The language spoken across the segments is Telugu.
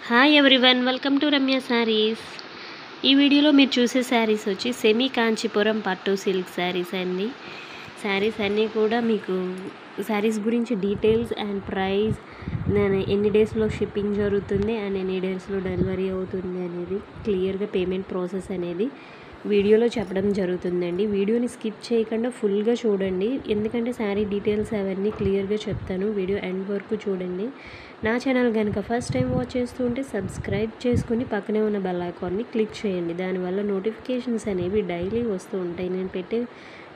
Hi everyone, welcome to Ramya saris. ఈ వీడియోలో మీరు చూసే శారీస్ వచ్చి సెమీ కాంచీపురం పట్టు సిల్క్ శారీస్ అండి. శారీస్ అన్నీ కూడా మీకు శారీస్ గురించి డీటెయిల్స్ అండ్ ప్రైస్, ఎన్ని డేస్లో షిప్పింగ్ జరుగుతుంది అండ్ ఎన్ని డేస్లో డెలివరీ అవుతుంది అనేది క్లియర్గా పేమెంట్ ప్రాసెస్ అనేది వీడియోలో చెప్పడం జరుగుతుందండి. వీడియోని స్కిప్ చేయకుండా ఫుల్గా చూడండి, ఎందుకంటే శారీ డీటెయిల్స్ అవన్నీ క్లియర్గా చెప్తాను. వీడియో ఎండ్ వరకు చూడండి. నా ఛానల్ కనుక ఫస్ట్ టైం వాచ్ చేస్తూ ఉంటే సబ్స్క్రైబ్ చేసుకుని పక్కనే ఉన్న బెల్ ఐకాన్ని క్లిక్ చేయండి. దానివల్ల నోటిఫికేషన్స్ అనేవి డైలీ వస్తూ ఉంటాయి. నేను పెట్టే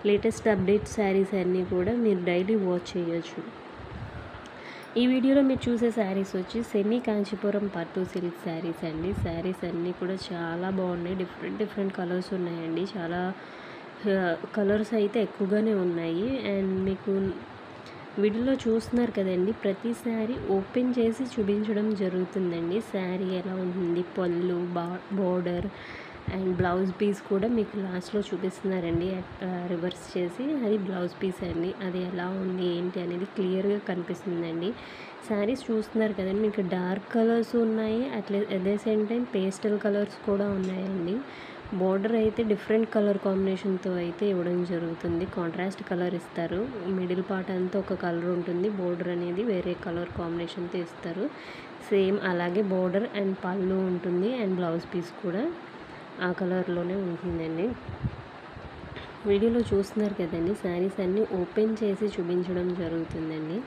లేటెస్ట్ అప్డేట్ శారీస్ అన్నీ కూడా మీరు డైలీ వాచ్ చేయొచ్చు. ఈ వీడియోలో మీరు చూసే శారీస్ వచ్చి సెమీ కాంచీపురం పట్టు సిల్క్ శారీస్ అండి. శారీస్ అన్నీ కూడా చాలా బాగున్నాయి. డిఫరెంట్ కలర్స్ ఉన్నాయండి. చాలా కలర్స్ అయితే ఎక్కువగానే ఉన్నాయి. అండ్ మీకు వీడియోలో చూస్తున్నారు కదండి, ప్రతి శారీ ఓపెన్ చేసి చూపించడం జరుగుతుందండి. శారీ ఎలా ఉంటుంది, పళ్ళు, బోర్డర్ అండ్ బ్లౌజ్ పీస్ కూడా మీకు లాస్ట్లో చూపిస్తున్నారండి. రివర్స్ చేసి అది బ్లౌజ్ పీస్ అండి. అది ఎలా ఉంది ఏంటి అనేది క్లియర్గా కనిపిస్తుందండి. శారీస్ చూస్తున్నారు కదండి, మీకు డార్క్ కలర్స్ ఉన్నాయి, at the same time pastel colours కూడా ఉన్నాయండి. బోర్డర్ అయితే డిఫరెంట్ కలర్ కాంబినేషన్తో అయితే ఇవ్వడం జరుగుతుంది. కాంట్రాస్ట్ కలర్ ఇస్తారు. మిడిల్ పార్ట్ అంతా ఒక కలర్ ఉంటుంది, బోర్డర్ అనేది వేరే కలర్ కాంబినేషన్తో ఇస్తారు. సేమ్ అలాగే బోర్డర్ అండ్ పళ్ళు ఉంటుంది అండ్ బ్లౌజ్ పీస్ కూడా ఆ కలర్లోనే ఉంటుందండి. వీడియోలో చూస్తున్నారు కదండి, శారీస్ అన్నీ ఓపెన్ చేసి చూపించడం జరుగుతుందండి.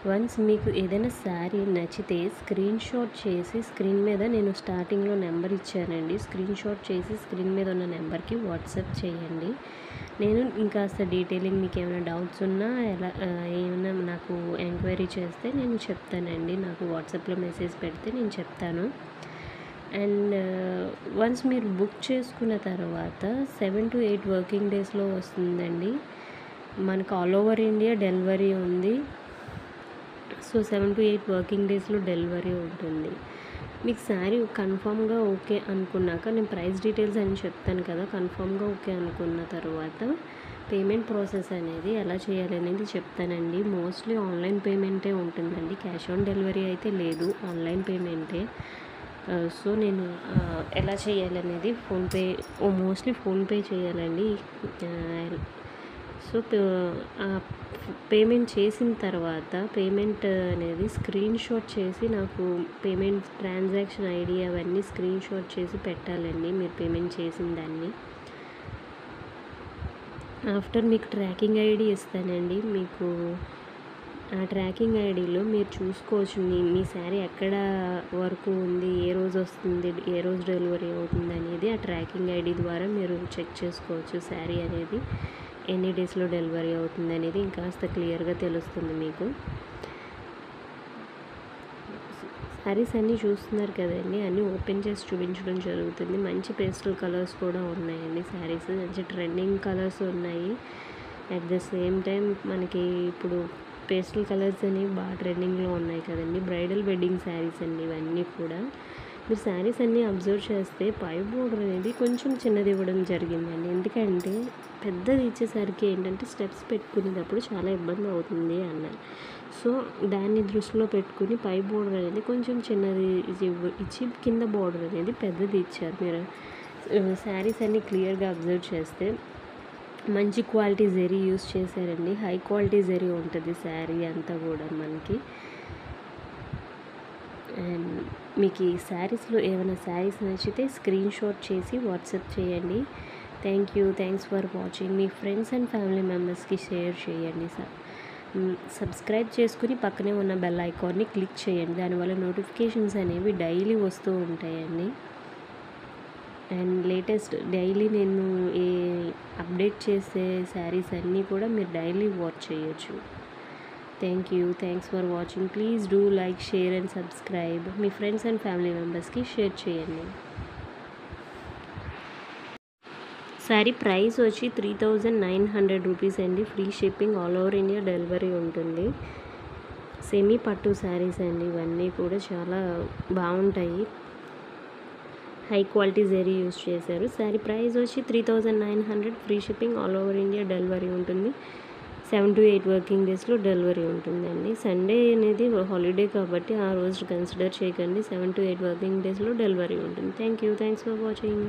వన్స్ మీకు ఏదైనా శారీ నచ్చితే స్క్రీన్ షాట్ చేసి స్క్రీన్ మీద నేను స్టార్టింగ్లో నెంబర్ ఇచ్చానండి, స్క్రీన్ షాట్ చేసి స్క్రీన్ మీద ఉన్న నెంబర్కి వాట్సాప్ చేయండి. నేను ఇంకాస్త డీటెయిలింగ్ మీకు ఏమైనా డౌట్స్ ఉన్నా ఏమైనా నాకు ఎంక్వైరీ చేస్తే నేను చెప్తానండి. నాకు వాట్సాప్లో మెసేజ్ పెడితే నేను చెప్తాను. అండ్ వన్స్ మీరు బుక్ చేసుకున్న తర్వాత 7 to 8 వర్కింగ్ డేస్లో వస్తుందండి. మనకు ఆల్ ఓవర్ ఇండియా డెలివరీ ఉంది. సో 7 to 8 వర్కింగ్ డేస్లో డెలివరీ ఉంటుంది. మీకు శారీ కన్ఫామ్గా ఓకే అనుకున్నాక నేను ప్రైస్ డీటెయిల్స్ అని చెప్తాను కదా. కన్ఫామ్గా ఓకే అనుకున్న తర్వాత పేమెంట్ ప్రాసెస్ అనేది ఎలా చేయాలి అనేది చెప్తానండి. మోస్ట్లీ ఆన్లైన్ పేమెంటే ఉంటుందండి, క్యాష్ ఆన్ డెలివరీ అయితే లేదు, ఆన్లైన్ పేమెంటే. సో నేను ఎలా చేయాలనేది మోస్ట్లీ ఫోన్పే చేయాలండి. సో పేమెంట్ చేసిన తర్వాత పేమెంట్ అనేది స్క్రీన్ షాట్ చేసి నాకు పేమెంట్ ట్రాన్సాక్షన్ ఐడి అవన్నీ స్క్రీన్ షాట్ చేసి పెట్టాలండి మీరు పేమెంట్ చేసిన దాన్ని. ఆఫ్టర్ మీకు ట్రాకింగ్ ఐడి ఇస్తానండి. మీకు ఆ ట్రాకింగ్ ఐడిలో మీరు చూసుకోవచ్చు మీ శారీ ఎక్కడ వరకు ఉంది, ఏ రోజు వస్తుంది, ఏ రోజు డెలివరీ అవుతుంది అనేది ఆ ట్రాకింగ్ ఐడి ద్వారా మీరు చెక్ చేసుకోవచ్చు. శారీ అనేది ఎన్ని డేస్లో డెలివరీ అవుతుంది అనేది ఇంకాస్త క్లియర్గా తెలుస్తుంది మీకు. శారీస్ అన్నీ చూస్తున్నారు కదండి, అన్నీ ఓపెన్ చేసి చూపించడం జరుగుతుంది. మంచి పేస్టల్ కలర్స్ కూడా ఉన్నాయండి. శారీస్ మంచి ట్రెండింగ్ కలర్స్ ఉన్నాయి. అట్ ద సేమ్ టైం మనకి ఇప్పుడు పేస్టల్ కలర్స్ అనేవి బాగా ట్రెండింగ్లో ఉన్నాయి కదండి. బ్రైడల్ వెడ్డింగ్ శారీస్ అండి ఇవన్నీ కూడా. మీరు శారీస్ అన్నీ అబ్జర్వ్ చేస్తే పై బోర్డర్ అనేది కొంచెం చిన్నది ఇవ్వడం జరిగిందండి. ఎందుకంటే పెద్దది ఇచ్చేసరికి ఏంటంటే స్టెప్స్ పెట్టుకునేటప్పుడు చాలా ఇబ్బంది అవుతుంది అన్నారు. సో దాన్ని దృష్టిలో పెట్టుకుని పై బోర్డర్ అనేది కొంచెం చిన్నది ఇచ్చి కింద బోర్డర్ అనేది పెద్దది ఇచ్చారు. మీరు శారీస్ అన్నీ క్లియర్గా అబ్జర్వ్ చేస్తే మంచి క్వాలిటీ జరీ యూస్ చేశారండి. హై క్వాలిటీ జరీ ఉంటుంది శారీ అంతా కూడా మనకి. అండ్ మీకు ఈ శారీస్లో ఏమైనా శారీస్ నచ్చితే స్క్రీన్ షాట్ చేసి వాట్సాప్ చేయండి. Thanks for watching. Me friends and family మెంబర్స్కి షేర్ చేయండి. సబ్స్క్రైబ్ చేసుకుని పక్కనే ఉన్న బెల్ ఐకాన్ని క్లిక్ చేయండి. దానివల్ల నోటిఫికేషన్స్ అనేవి డైలీ వస్తూ ఉంటాయండి. అండ్ లేటెస్ట్ డైలీ నేను అప్డేట్ చేసే శారీస్ అన్నీ కూడా మీరు డైలీ వాచ్ చేయొచ్చు. Thanks for watching. Please do like, share and subscribe. Me friends and family మెంబర్స్కి షేర్ చేయండి. శారీ ప్రైస్ వచ్చి 3900 రూపీస్ అండి. Free shipping, all over India delivery ఉంటుంది. సెమీ పట్టు శారీస్ అండి ఇవన్నీ కూడా చాలా బాగుంటాయి. హై క్వాలిటీ జరీ యూస్ చేశారు. శారీ ప్రైస్ వచ్చి 3900, free shipping, all over India delivery ఉంటుంది. 7 to 8 వర్కింగ్ డేస్లో డెలివరీ ఉంటుందండి. సండే అనేది హాలిడే కాబట్టి ఆ రోజు కన్సిడర్ చేయకండి. 7 to 8 వర్కింగ్ డేస్లో డెలివరీ ఉంటుంది. Thanks for watching.